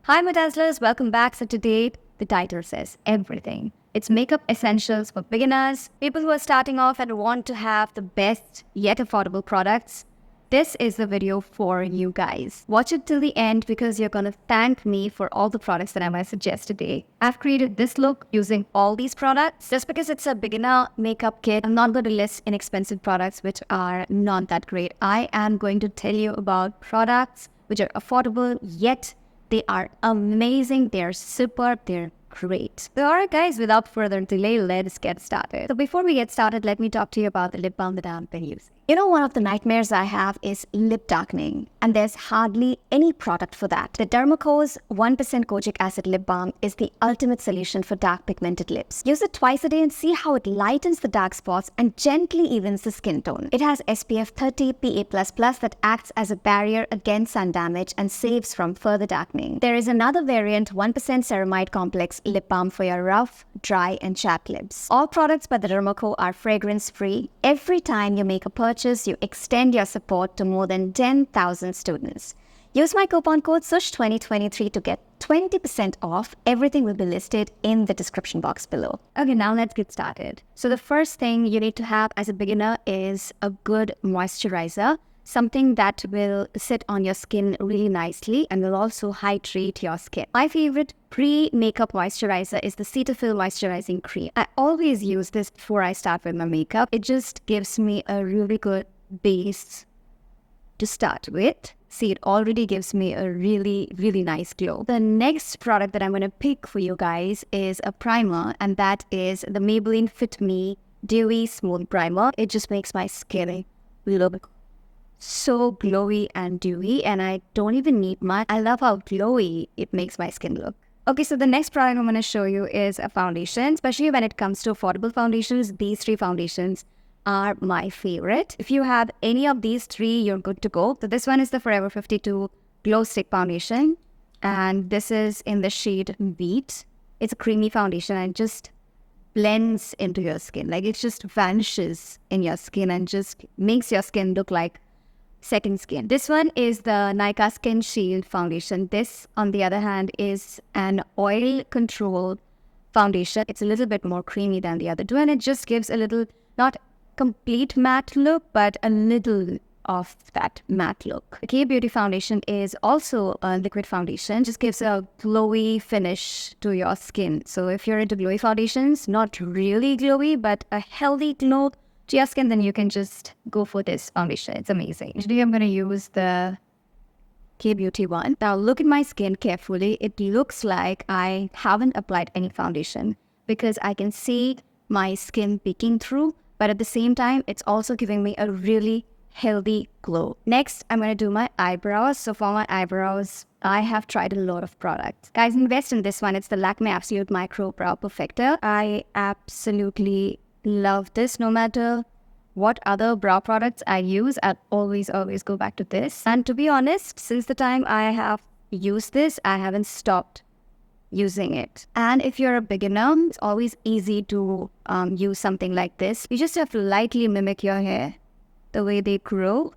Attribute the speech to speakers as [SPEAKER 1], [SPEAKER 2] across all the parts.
[SPEAKER 1] Hi, my dazzlers, welcome back. So today, the title says everything. It's makeup essentials for beginners, people who are starting off and want to have the best yet affordable products. This is the video for you guys. Watch it till the end because you're going to thank me for all the products that I'm going to suggest today. I've created this look using all these products. Just because it's a beginner makeup kit, I'm not going to list inexpensive products which are not that great. I am going to tell you about products which are affordable yet they are amazing, they're superb, they're great. So alright guys, without further delay, let's get started. So before we get started, let me talk to you about the lip balm that I've been using. You know, one of the nightmares I have is lip darkening, and there's hardly any product for that. The Dermaco's 1% kojic acid lip balm is the ultimate solution for dark pigmented lips. Use it twice a day and see how it lightens the dark spots and gently evens the skin tone. It has SPF 30 PA++ that acts as a barrier against sun damage and saves from further darkening. There is another variant, 1% ceramide complex lip balm for your rough, dry, and chapped lips. All products by the Dermaco are fragrance-free. Every time you make a purchase, you extend your support to more than 10,000 students. Use my coupon code SUSH2023 to get 20% off. Everything will be listed in the description box below. Okay, now let's get started. So the first thing you need to have as a beginner is a good moisturizer. Something that will sit on your skin really nicely and will also hydrate your skin. My favorite pre-makeup moisturizer is the Cetaphil Moisturizing Cream. I always use this before I start with my makeup. It just gives me a really good base to start with. See, it already gives me a really nice glow. The next product that I'm going to pick for you guys is a primer, and that is the Maybelline Fit Me Dewy Smooth Primer. It just makes my skin look so glowy and dewy, and I don't even need much. I love how glowy it makes my skin look. Okay, so the next product I'm going to show you is a foundation. Especially when it comes to affordable foundations, these three foundations are my favorite. If you have any of these three, you're good to go. So this one is the Forever 52 Glow Stick Foundation, and this is in the shade Wheat. It's a creamy foundation and just blends into your skin. Like, it just vanishes in your skin and just makes your skin look like second skin. This one is the Nykaa Skin Shield Foundation. This, on the other hand, is an oil control foundation. It's a little bit more creamy than the other two, and it just gives a little, not complete matte look, but a little of that matte look. The K-Beauty Foundation is also a liquid foundation. Just gives a glowy finish to your skin. So if you're into glowy foundations, not really glowy, but a healthy glow to your skin, then you can just go for this foundation. It's amazing. Today I'm going to use the K-Beauty one. Now look at my skin carefully. It looks like I haven't applied any foundation because I can see my skin peeking through, but at the same time, it's also giving me a really healthy glow. Next, I'm going to do my eyebrows. So for my eyebrows, I have tried a lot of products. Guys, invest in this one. It's the Lakme Absolute Micro Brow Perfector. I absolutely love this. No matter what other brow products I use, I'll always go back to this. And to be honest, since the time I have used this, I haven't stopped using it. And if you're a beginner, it's always easy to use something like this. You just have to lightly mimic your hair, the way they grow.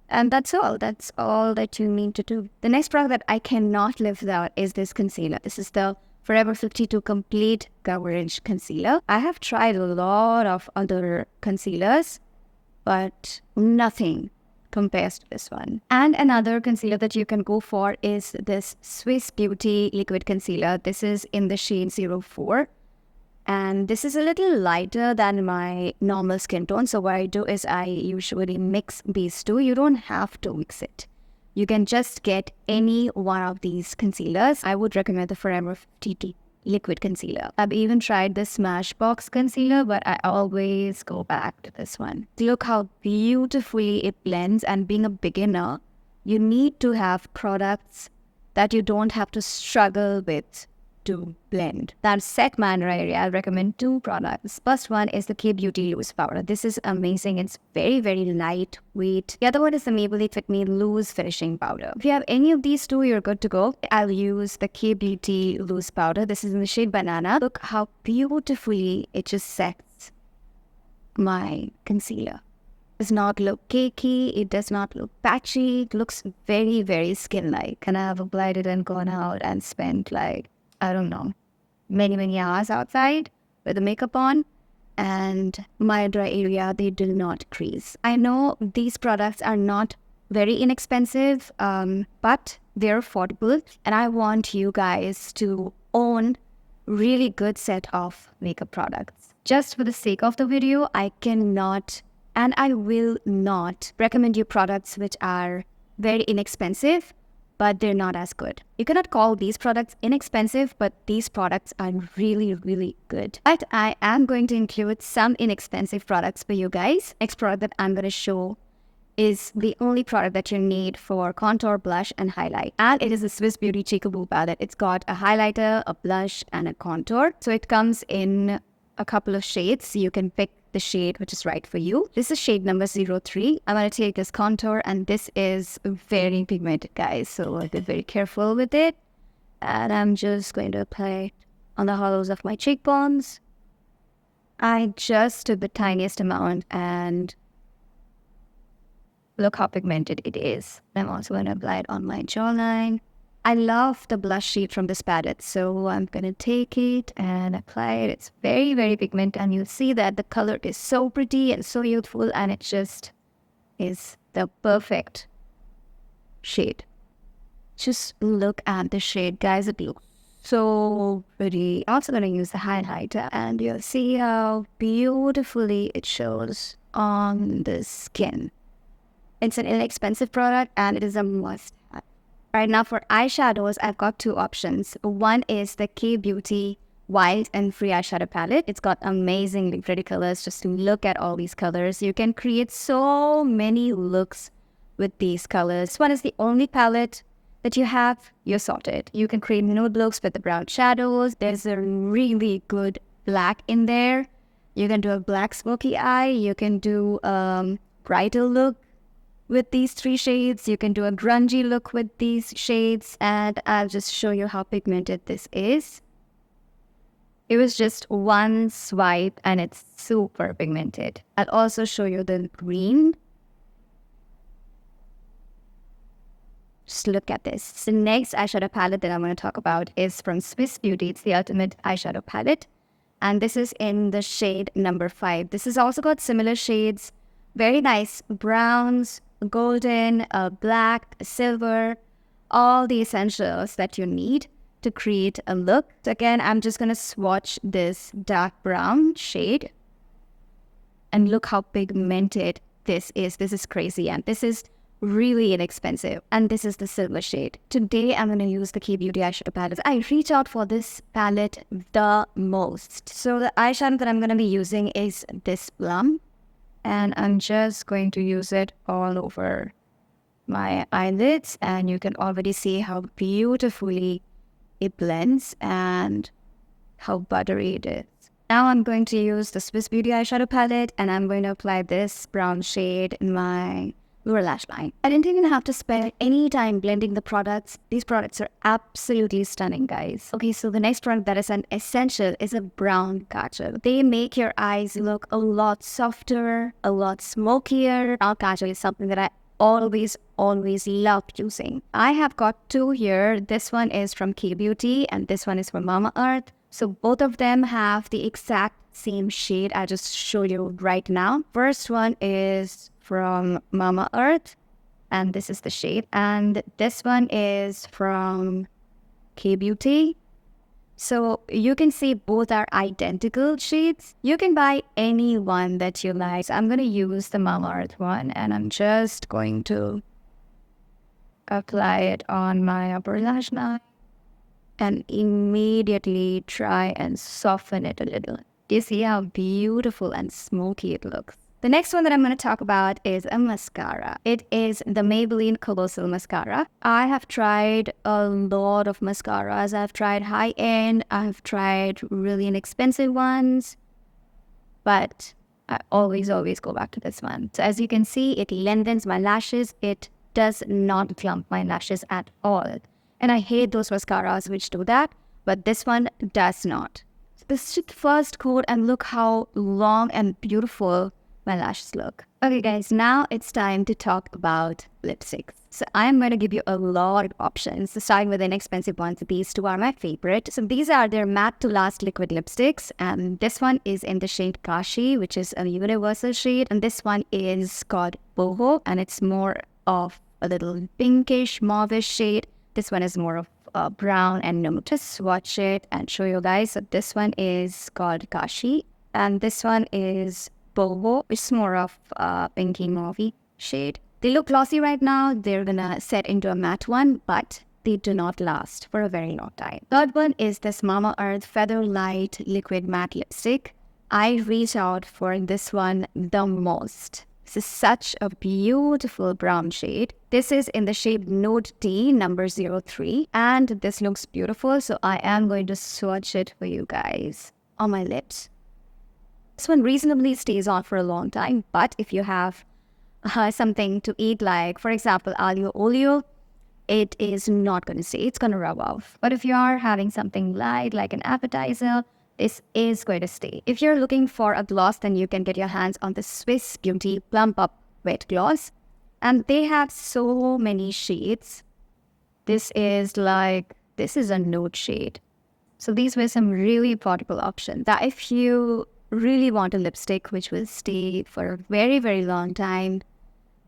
[SPEAKER 1] And that's all that you need to do. The next product that I cannot live without is this concealer. This is the Forever 52 Complete Coverage Concealer. I have tried a lot of other concealers, but nothing compares to this one. And another concealer that you can go for is this Swiss Beauty Liquid Concealer. This is in the shade 04. And this is a little lighter than my normal skin tone. So what I do is I usually mix these two. You don't have to mix it. You can just get any one of these concealers. I would recommend the Forever 52 Liquid Concealer. I've even tried the Smashbox Concealer, but I always go back to this one. Look how beautifully it blends, and being a beginner, you need to have products that you don't have to struggle with to blend. That set my under area, I'll recommend two products. First one is the K-Beauty Loose Powder. This is amazing. It's very lightweight. The other one is the Maybelline Fit Me Loose Finishing Powder. If you have any of these two, you're good to go. I'll use the K-Beauty Loose Powder. This is in the shade Banana. Look how beautifully it just sets my concealer. does not look cakey. It does not look patchy. It looks very, very skin-like. And I have applied it and gone out and spent like, I don't know, many, many hours outside with the makeup on. And my dry area, they do not crease. I know these products are not very inexpensive, but they're affordable. And I want you guys to own really good set of makeup products. Just for the sake of the video, I cannot and I will not recommend you products which are very inexpensive, but they're not as good. You cannot call these products inexpensive, but these products are really, really good. But I am going to include some inexpensive products for you guys. Next product that I'm going to show is the only product that you need for contour, blush, and highlight. And it is a Swiss Beauty Cheekaboo palette. It's got a highlighter, a blush, and a contour. So it comes in a couple of shades. You can pick the shade which is right for you. This is shade number 03. I'm going to take this contour, and this is very pigmented, guys. So I'll be very careful with it. And I'm just going to apply it on the hollows of my cheekbones. I just took the tiniest amount and look how pigmented it is. I'm also going to apply it on my jawline. I love the blush shade from this palette, so I'm going to take it and apply it. It's very, very pigmented, and you'll see that the color is so pretty and so youthful, and it just is the perfect shade. Just look at the shade, guys. It looks so pretty. I'm also going to use the highlighter, and you'll see how beautifully it shows on the skin. It's an inexpensive product, and it is a must-have. Right now for eyeshadows, I've got two options. One is the K-Beauty Wild and Free Eyeshadow Palette. It's got amazingly pretty colors. Just look at all these colors. You can create so many looks with these colors. This one is the only palette that you have. You're sorted. You can create nude looks with the brown shadows. There's a really good black in there. You can do a black smoky eye. You can do a brighter look with these three shades. You can do a grungy look with these shades, and I'll just show you how pigmented this is. It was just one swipe and it's super pigmented. I'll also show you the green. Just look at this. The next eyeshadow palette that I'm going to talk about is from Swiss Beauty. It's the Ultimate Eyeshadow Palette, and this is in the shade number 5. This has also got similar shades, very nice browns, golden, black, silver, all the essentials that you need to create a look. So again, I'm just going to swatch this dark brown shade, and look how pigmented this is. This is crazy, and this is really inexpensive. And this is the silver shade. Today, I'm going to use the K-Beauty eyeshadow palette. I reach out for this palette the most. So the eyeshadow that I'm going to be using is this plum. And I'm just going to use it all over my eyelids. And you can already see how beautifully it blends and how buttery it is. Now I'm going to use the Swiss Beauty eyeshadow palette, and I'm going to apply this brown shade in my lower lash line. I didn't even have to spend any time blending the products. These products are absolutely stunning, guys. Okay, so the next product that is an essential is a brown kajal. They make your eyes look a lot softer, a lot smokier. Brown kajal is something that I always love using. I have got two here. This one is from K-Beauty and this one is from Mamaearth. So both of them have the exact same shade. I'll just show you right now. First one is from Mamaearth, and this is the shade. And this one is from K-Beauty. So you can see both are identical shades. You can buy any one that you like. So I'm going to use the Mamaearth one, and I'm just going to apply it on my upper lash line and immediately try and soften it a little. Do you see how beautiful and smoky it looks? The next one that I'm going to talk about is a mascara. It is the Maybelline Colossal Mascara. I have tried a lot of mascaras. I've tried high-end. I've tried really inexpensive ones. But I always go back to this one. So as you can see, it lengthens my lashes. It does not clump my lashes at all. And I hate those mascaras which do that. But this one does not. So this is the first coat, and look how long and beautiful my lashes look. Okay guys, now it's time to talk about lipsticks. So I'm going to give you a lot of options, so starting with the inexpensive ones. These two are my favorite. So these are their matte to last liquid lipsticks, and this one is in the shade Kashi, which is a universal shade, and this one is called Boho, and it's more of a little pinkish mauvish shade. This one is more of brown and nude. Just swatch it and show you guys. So this one is called Kashi, and this one is Boho, which is more of a pinky mauve shade. They look glossy right now. They're gonna set into a matte one, but they do not last for a very long time. Third one is this Mama Earth Feather Light Liquid Matte Lipstick. I reach out for this one the most. This is such a beautiful brown shade. This is in the shade Nude Tea number 03, and this looks beautiful, so I am going to swatch it for you guys on my lips. This one reasonably stays on for a long time, but if you have something to eat, like for example aglio olio, it is not going to stay. It's going to rub off. But if you are having something light like an appetizer, this is going to stay. If you're looking for a gloss, then you can get your hands on the Swiss Beauty Plump Up Wet Gloss, and they have so many shades. This is a nude shade. So these were some really affordable options that if you really want a lipstick which will stay for a very, very long time,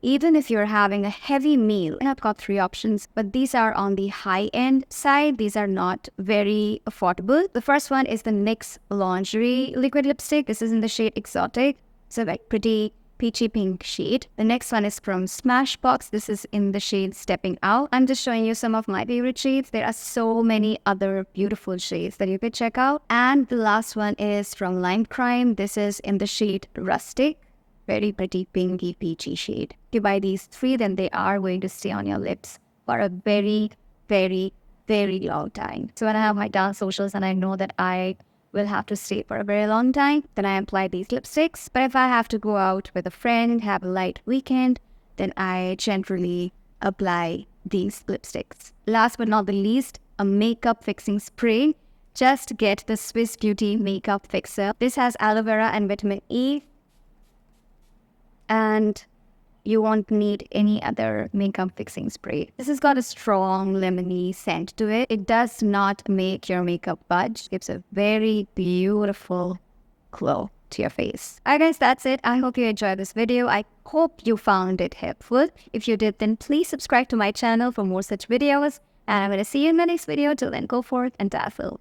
[SPEAKER 1] even if you're having a heavy meal. I've got 3 options, but these are on the high-end side. These are not very affordable. The first one is the NYX Lingerie Liquid Lipstick. This is in the shade Exotic. It's a pretty peachy pink shade. The next one is from Smashbox. This is in the shade Stepping Out. I'm just showing you some of my favorite shades. There are so many other beautiful shades that you could check out. And the last one is from Lime Crime. This is in the shade Rustic. Very pretty pinky peachy shade. If you buy these 3, then they are going to stay on your lips for a very, very, very long time. So when I have my dance socials and I know that I will have to stay for a very long time, then I apply these lipsticks. But if I have to go out with a friend, have a light weekend, then I generally apply these lipsticks. Last but not the least, a makeup fixing spray. Just get the Swiss Beauty Makeup Fixer. This has aloe vera and vitamin E, and you won't need any other makeup fixing spray. This has got a strong lemony scent to it. It does not make your makeup budge. It gives a very beautiful glow to your face. Alright guys, that's it. I hope you enjoyed this video. I hope you found it helpful. If you did, then please subscribe to my channel for more such videos. And I'm going to see you in the next video. Till then, go forth and dazzle.